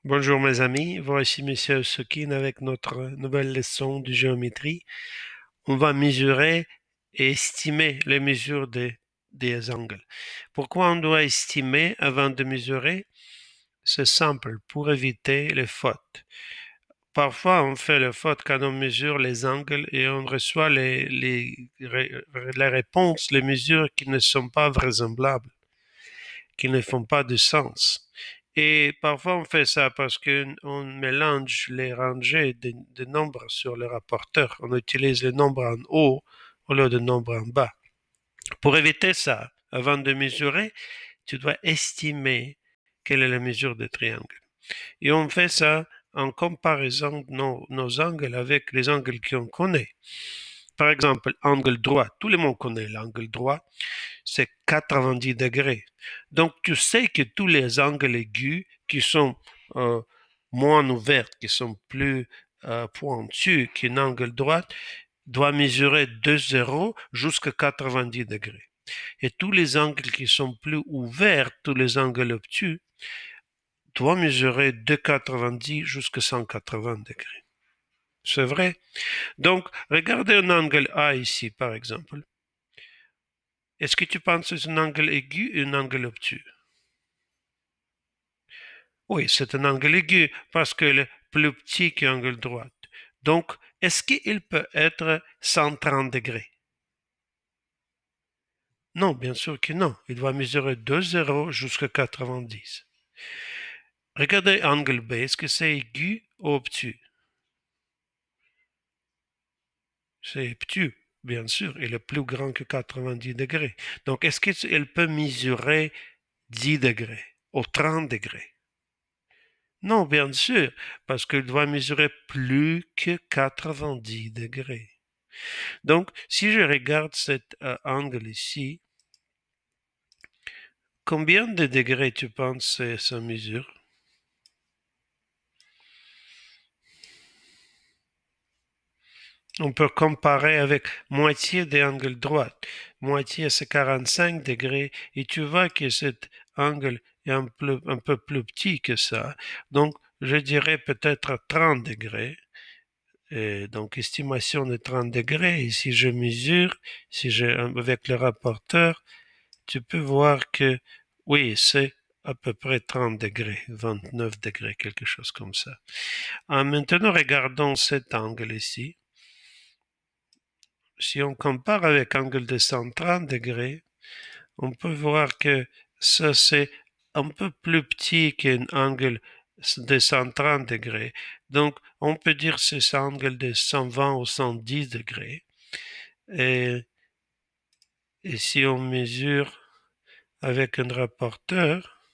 Bonjour mes amis, voici Monsieur Sokin avec notre nouvelle leçon de géométrie. On va mesurer et estimer les mesures des angles. Pourquoi on doit estimer avant de mesurer? C'est simple, pour éviter les fautes. Parfois, on fait les fautes quand on mesure les angles et on reçoit les réponses, les mesures qui ne sont pas vraisemblables, qui ne font pas de sens. Et parfois, on fait ça parce qu'on mélange les rangées de nombres sur le rapporteur. On utilise les nombres en haut au lieu de nombres en bas. Pour éviter ça, avant de mesurer, tu dois estimer quelle est la mesure des triangles. Et on fait ça en comparaison de nos angles avec les angles qu'on connaît. Par exemple, angle droit. Tout le monde connaît l'angle droit. C'est 90 degrés. Donc, tu sais que tous les angles aigus qui sont euh, moins ouverts, qui sont plus pointus qu'un angle droit, doivent mesurer de 0 jusqu'à 90 degrés. Et tous les angles qui sont plus ouverts, tous les angles obtus, doivent mesurer de 90 jusqu'à 180 degrés. C'est vrai. Donc, regardez un angle A ici, par exemple. Est-ce que tu penses que c'est un angle aigu ou un angle obtus? Oui, c'est un angle aigu parce qu'il est plus petit qu'un angle droit. Donc, est-ce qu'il peut être 130 degrés? Non, bien sûr que non. Il doit mesurer de 0 jusqu'à 90. Regardez angle B. Est-ce que c'est aigu ou obtus? C'est obtus, bien sûr. Il est plus grand que 90 degrés. Donc, est-ce qu'il peut mesurer 10 degrés ou 30 degrés? Non, bien sûr, parce qu'il doit mesurer plus que 90 degrés. Donc, si je regarde cet angle ici, combien de degrés tu penses ça mesure? On peut comparer avec moitié des angles droits. Moitié, c'est 45 degrés, et tu vois que cet angle est un peu plus petit que ça. Donc, je dirais peut-être 30 degrés. Et donc, estimation de 30 degrés. Et si je mesure, avec le rapporteur, tu peux voir que, oui, c'est à peu près 30 degrés, 29 degrés, quelque chose comme ça. Maintenant, regardons cet angle ici. Si on compare avec l'angle de 130 degrés, on peut voir que ça, c'est un peu plus petit qu'un angle de 130 degrés. Donc, on peut dire que c'est un angle de 120 ou 110 degrés. Et, et si on mesure avec un rapporteur,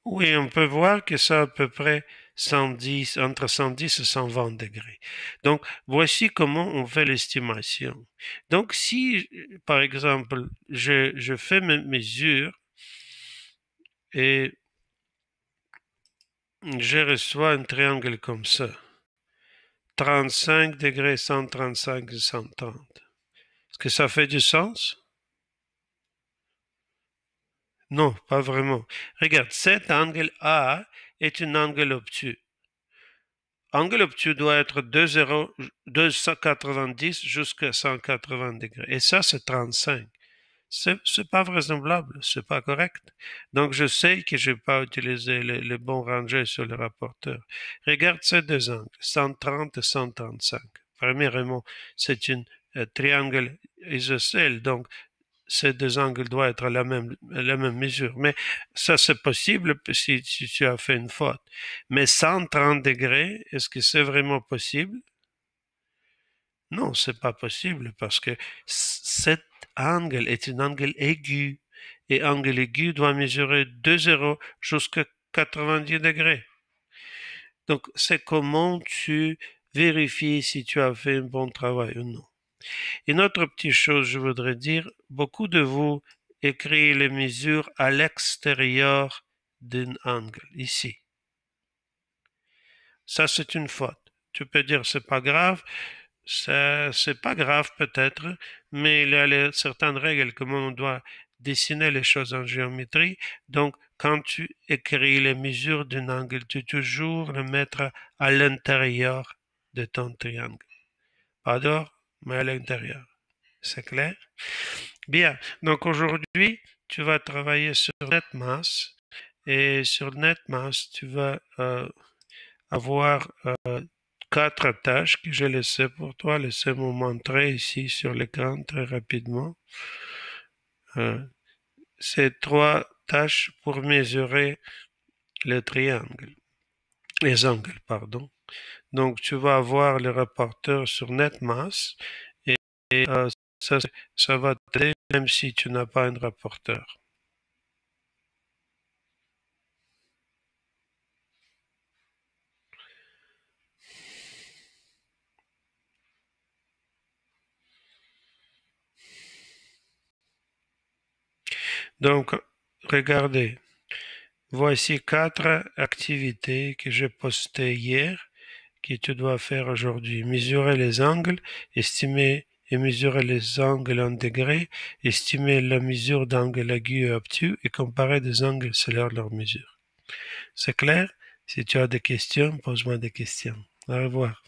oui, on peut voir que c'est à peu près 110, entre 110 et 120 degrés. Donc, voici comment on fait l'estimation. Donc, si, par exemple, je fais mes mesures et je reçois un triangle comme ça, 35 degrés, 135 et 130. Est-ce que ça fait du sens? Non, pas vraiment. Regarde, cet angle A est un angle obtus. Angle obtus doit être de 0, 290 jusqu'à 180 degrés. Et ça, c'est 35. C'est pas vraisemblable, c'est pas correct. Donc, je sais que je vais pas utiliser le bon rangé sur le rapporteur. Regarde ces deux angles, 130 et 135. Premièrement, c'est un triangle isocèle, donc ces deux angles doivent être la même mesure. Mais ça, c'est possible si tu as fait une faute. Mais 130 degrés, est-ce que c'est vraiment possible? Non, c'est pas possible parce que cet angle est un angle aigu. Et angle aigu doit mesurer de 0 jusqu'à 90 degrés. Donc, c'est comment tu vérifies si tu as fait un bon travail ou non. Une autre petite chose, je voudrais dire, beaucoup de vous écrivez les mesures à l'extérieur d'un angle, ici. Ça, c'est une faute. Tu peux dire, c'est pas grave, ça, c'est pas grave peut-être, mais il y a certaines règles comment on doit dessiner les choses en géométrie. Donc, quand tu écris les mesures d'un angle, tu dois toujours le mettre à l'intérieur de ton triangle. Pas dehors, mais à l'intérieur. C'est clair? Bien. Donc, aujourd'hui, tu vas travailler sur NetMass. Et sur NetMass, tu vas avoir quatre tâches que j'ai laissées pour toi. Laissez-moi montrer ici sur l'écran très rapidement. C'est trois tâches pour mesurer les triangles, les angles, pardon. Donc, tu vas avoir le rapporteur sur NetMass et ça, ça va t'aider même si tu n'as pas un rapporteur. Donc, regardez, voici quatre activités que j'ai postées hier que tu dois faire aujourd'hui. Mesurer les angles, estimer et mesurer les angles en degrés, estimer la mesure d'angle aigu et obtus et comparer des angles selon leur mesure. C'est clair? Si tu as des questions, pose-moi des questions. Au revoir.